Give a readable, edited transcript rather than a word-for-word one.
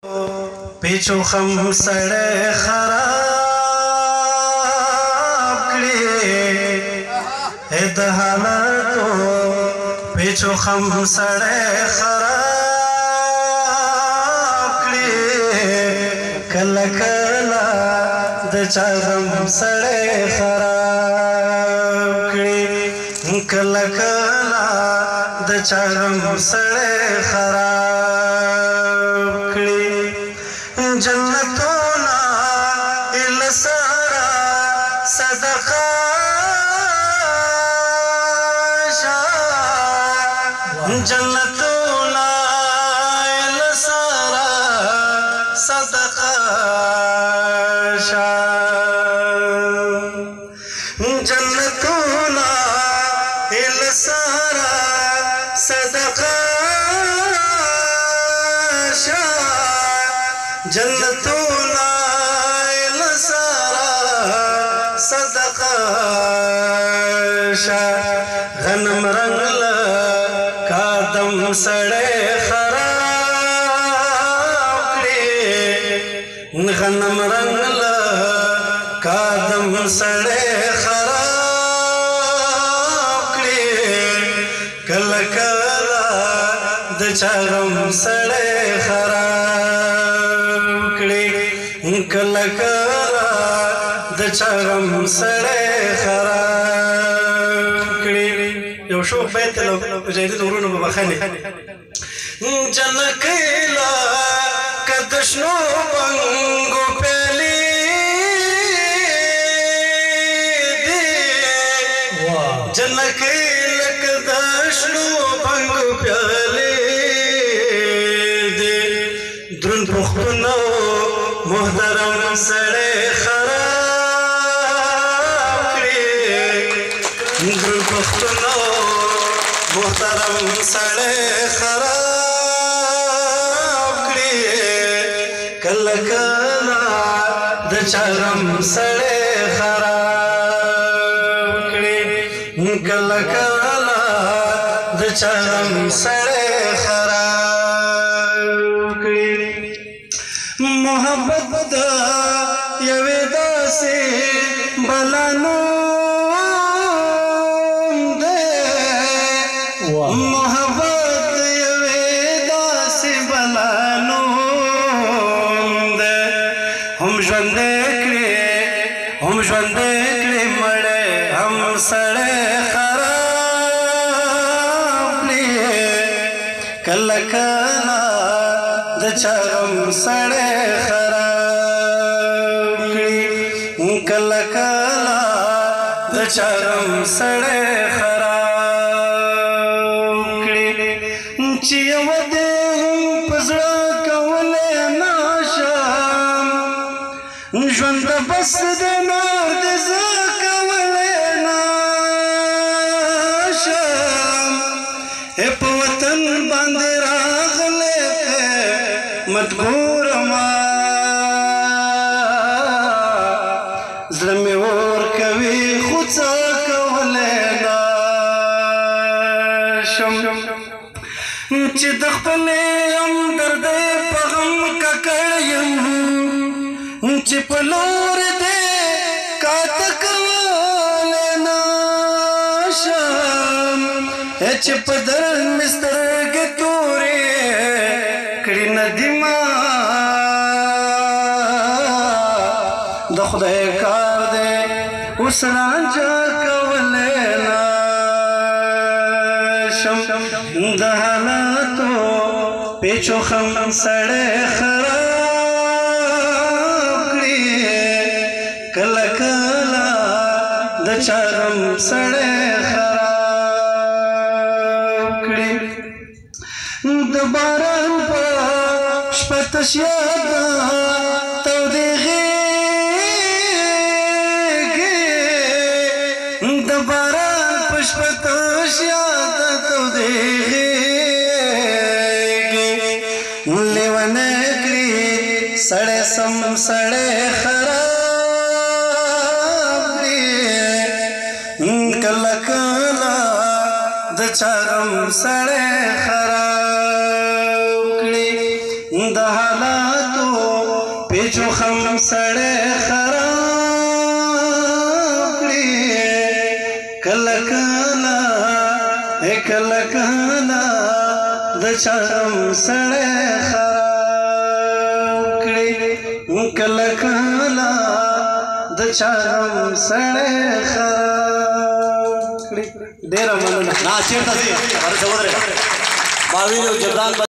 پیچو خم سړی خراب کړي د حالاتو پیچو خم سړی خراب کړي کله کله د چا غم سړی خراب کړي کله کله د چا غم سړی خراب کړي جنتونا السارا صدقه جنتونا السارا صدقه جنتونا السارا صدقه جنتونا السارا صدقه غنم رنگ لکادم سړی خراب کړي غنم رنگ لکادم سړی خراب کړي کله کله د چا غم سړی خراب کله کله د چا غم سړی خراب کړي یو شوق بیت له مجاهدینو ورونو به بخښنې جنکۍ لکه د شنو بنګو پیالې دي جنکۍ لکه د شنو بنګو پیالې دي دروند پوښتنه محترم سړی خراب کړي دروند پوښتنه محترم سړی خراب کړي کله کله د چا غم سړی خراب کړي کله کله د چا غم سړی خراب کړي محبت دا یوې داسې بلا نوم دی محبت یوې داسې بلا نوم دی هم ژوندی کړي مړی هم سړی خراب کړي کله کله د چا غم سړی خراب کړي کله کله د چا غم سړی خراب کړي چې یوه دې هم په زړه کولی نشم ژوند بس د نور دې زه کولی نشم په وطن باندې راغلی مجبور ما زړه مې ورکوي خو څه کولی نشم چې د خپلې همدردۍ په غم ککړ یم چې په لور دې کاته کولی نشم چې په درد مې سترګې تورې کړي نه دي ما د خدای کار دی اوس رانجه کولی نشم د حالاتو پیچو خم سړی خراب کړي کله کله د چا غم سړی خراب کړي د باران په شپه تش یاده تودې غېږې د باران په شپه تش یاده تودې غېږې لیونی کړي سړی سم سړی خراب کړي کله کله د چا غم سړی خراب کړي د حالات حالاتو پیچو خم سڑے خراب کړي کله کله کله کله د چم سڑے خراب کړي کله کله د چم سڑے خراب کړي ډیر مننه نا چیرته دي ورته ودرې باوی جبران